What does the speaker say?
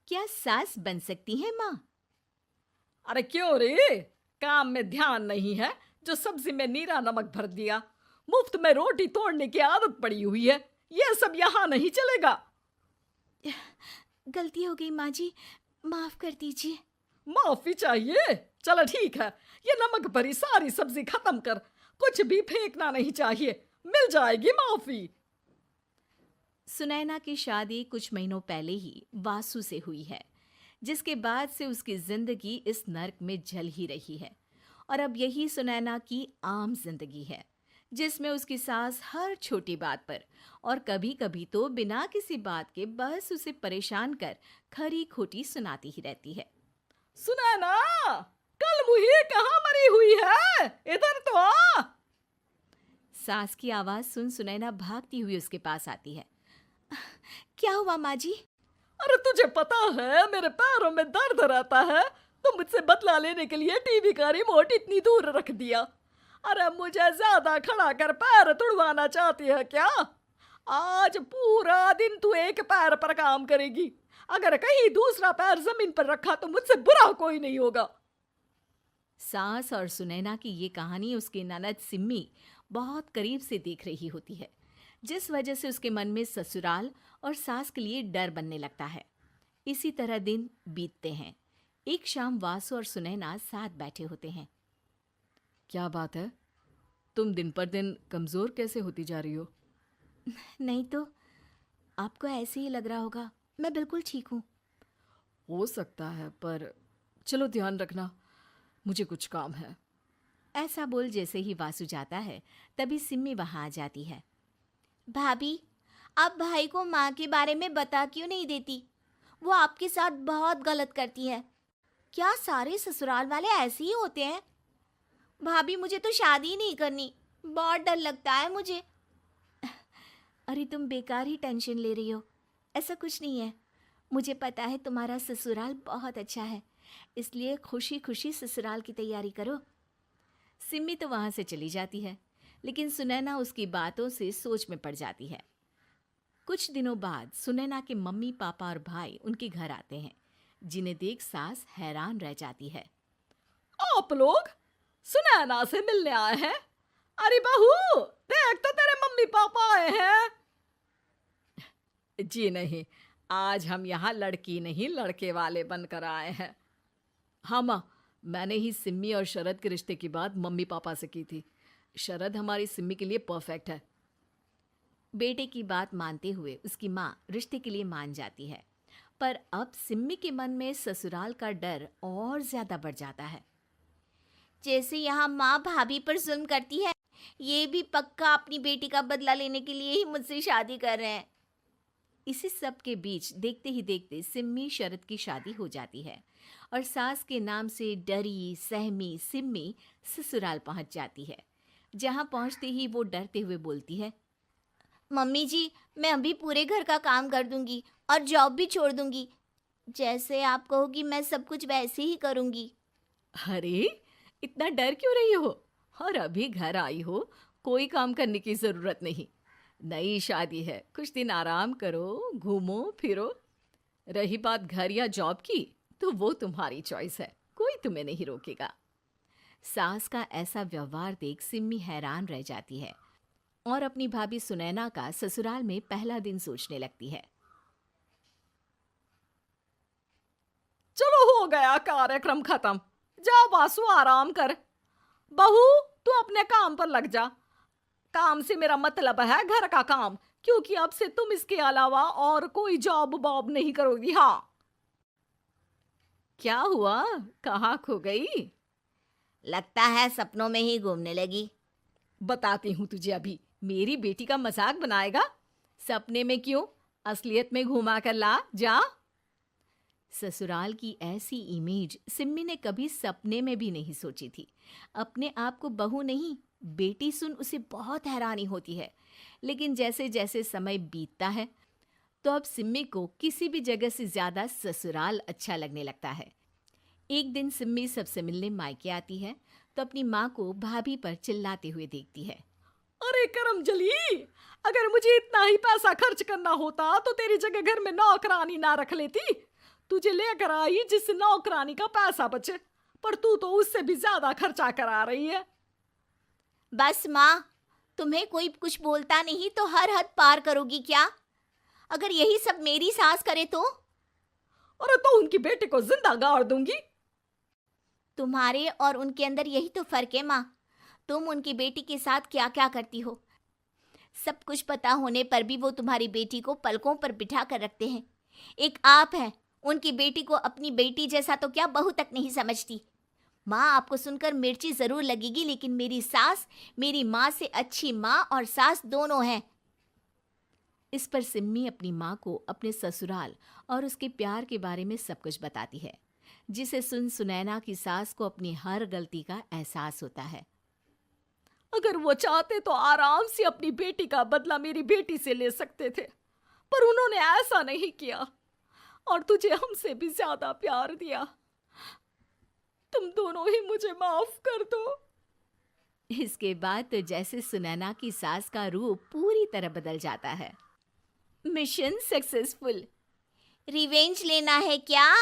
क्या सास बन सकती है माँ? अरे क्यों रे? काम में ध्यान नहीं है जो सब्जी में नीरा नमक भर दिया। मुफ्त में रोटी तोड़ने की आदत पड़ी हुई है। ये सब यहाँ नहीं चलेगा। गलती हो गई माँ जी, माफ कर दीजिए। माफी चाहिए? चलो ठीक है, ये नमक भरी सारी सब्जी खत्म कर। कुछ भी फेंकना नहीं चाहिए, मिल जाएगी माफी। सुनैना की शादी कुछ महीनों पहले ही वासु से हुई है, जिसके बाद से उसकी जिंदगी इस नर्क में जल ही रही है। और अब यही सुनैना की आम जिंदगी है, जिसमें उसकी सास हर छोटी बात पर और कभी कभी तो बिना किसी बात के बस उसे परेशान कर खरी खोटी सुनाती ही रहती है। सुनैना, कल मुही कहाँ मरी हुई है? इधर तो आ। सास की आवाज सुन सुनैना भागती हुई उसके पास आती है। क्या हुआ माँ जी? अरे तुझे पता है मेरे पैरों में दर्द रहता है, तो मुझसे बदला लेने के लिए टीवी का रिमोट इतनी दूर रख दिया। अरे मुझे ज्यादा खड़ा कर पैर तुड़वाना चाहती है क्या? आज पूरा दिन तू एक पैर पर काम करेगी। अगर कहीं दूसरा पैर जमीन पर रखा तो मुझसे बुरा कोई नहीं होगा। सास और सुनैना की ये कहानी उसकी ननद सिम्मी बहुत करीब से देख रही होती है, जिस वजह से उसके मन में ससुराल और सास के लिए डर बनने लगता है। इसी तरह दिन बीतते हैं। एक शाम वासु और सुनैना साथ बैठे होते हैं। क्या बात है? तुम दिन पर दिन कमजोर कैसे होती जा रही हो? नहीं तो, आपको ऐसे ही लग रहा होगा, मैं बिल्कुल ठीक हूँ। हो सकता है, पर चलो ध्यान रखना, मुझे कुछ काम है। ऐसा बोल जैसे ही वासु जाता है, तभी सिम्मी वहां आ जाती है। भाभी, आप भाई को माँ के बारे में बता क्यों नहीं देती? वो आपके साथ बहुत गलत करती है। क्या सारे ससुराल वाले ऐसे ही होते हैं? भाभी, मुझे तो शादी ही नहीं करनी, बहुत डर लगता है मुझे। अरे तुम बेकार ही टेंशन ले रही हो, ऐसा कुछ नहीं है। मुझे पता है तुम्हारा ससुराल बहुत अच्छा है, इसलिए खुशी खुशी ससुराल की तैयारी करो। सिम्मी तो वहां से चली जाती है, लेकिन सुनैना उसकी बातों से सोच में पड़ जाती है। कुछ दिनों बाद सुनैना के मम्मी पापा और भाई उनके घर आते हैं, जिन्हें देख सास हैरान रह जाती है। आप लोग सुनैना से मिलने आए हैं? अरे बहू, देख तो तेरे मम्मी पापा आए हैं। जी नहीं, आज हम यहाँ लड़की नहीं लड़के वाले बनकर आए हैं। हाँ माँ, मैंने ही सिम्मी और शरद के रिश्ते की बात मम्मी पापा से की थी। शरद हमारी सिम्मी के लिए परफेक्ट है। बेटे की बात मानते हुए उसकी माँ रिश्ते के लिए मान जाती है, पर अब सिम्मी के मन में ससुराल का डर और ज्यादा बढ़ जाता है। जैसे यहाँ माँ भाभी पर जुल्म करती है, ये भी पक्का अपनी बेटी का बदला लेने के लिए ही मुझसे शादी कर रहे हैं। इसी सब के बीच देखते ही देखते सिम्मी शरद की शादी हो जाती है और सास के नाम से डरी सहमी सिम्मी ससुराल पहुंच जाती है। जहां पहुंचते ही वो डरते हुए बोलती है, मम्मी जी, मैं अभी पूरे घर का काम कर दूंगी और जॉब भी छोड़ दूंगी। जैसे आप कहोगी मैं सब कुछ वैसे ही करूंगी। अरे, इतना डर क्यों रही हो? और अभी घर आई हो, कोई काम करने की जरूरत नहीं। नई शादी है, कुछ दिन आराम करो, घूमो फिरो। रही बात घर या जॉब की, तो वो तुम्हारी चॉइस है, कोई तुम्हें नहीं रोकेगा। सास का ऐसा व्यवहार देख सिम्मी हैरान रह जाती है और अपनी भाभी सुनैना का ससुराल में पहला दिन सोचने लगती है। चलो हो गया कार्यक्रम खत्म। जा वासु, आराम कर। बहू, तू अपने काम पर लग जा। काम से मेरा मतलब है घर का काम, क्योंकि अब से तुम इसके अलावा और कोई जॉब वॉब नहीं करोगी। हाँ। क्या हुआ? कहाँ खो गई? लगता है सपनों में ही घूमने लगी। बताती हूँ तुझे अभी। मेरी बेटी का मजाक बनाएगा? सपने में क्यों, असलियत में घुमा कर ला। जा। ससुराल की ऐसी इमेज सिम्मी ने कभी सपने में भी नहीं सोची थी। अपने आप को बहू नहीं, बेटी सुन उसे बहुत हैरानी होती है। लेकिन जैसे जैसे समय बीतता है, तो अब सिम्मी को किसी भी जगह से ज्यादा ससुराल अच्छा लगने लगता है। एक दिन सिम्मी सबसे मिलने मायके आती है, तो अपनी माँ को भाभी पर चिल्लाते हुए देखती है। अरे करमजली, अगर मुझे इतना ही पैसा खर्च करना होता तो तेरी जगह घर में नौकरानी ना रख लेती। तुझे लेकर आई जिससे नौकरानी का पैसा बचे, पर तू तो उससे भी ज्यादा खर्चा करा रही है। बस माँ, तुम्हें कोई कुछ बोलता नहीं तो हर हद पार करोगी क्या? अगर यही सब मेरी सास करे तो? अरे तो उनकी बेटी को जिंदा गाड़ दूंगी। तुम्हारे और उनके अंदर यही तो फर्क है माँ। तुम उनकी बेटी के साथ क्या क्या करती हो, सब कुछ पता होने पर भी वो तुम्हारी बेटी को पलकों पर बिठा कर रखते हैं। एक आप हैं, उनकी बेटी को अपनी बेटी जैसा तो क्या बहू तक नहीं समझती। माँ, आपको सुनकर मिर्ची जरूर लगेगी, लेकिन मेरी सास मेरी माँ से अच्छी माँ और सास दोनों हैं। इस पर सिम्मी अपनी माँ को अपने ससुराल और उसके प्यार के बारे में सब कुछ बताती है, जिसे सुन सुनैना की सास को अपनी हर गलती का एहसास होता है। अगर वो चाहते तो आराम से अपनी बेटी का बदला मेरी बेटी से ले सकते थे, पर उन्होंने ऐसा नहीं किया और तुझे हमसे भी ज्यादा प्यार दिया। तुम दोनों ही मुझे माफ कर दो। इसके बाद तो जैसे सुनैना की सास का रूप पूरी तरह बदल जाता है। Mission successful. रिवेंज लेना है क्या?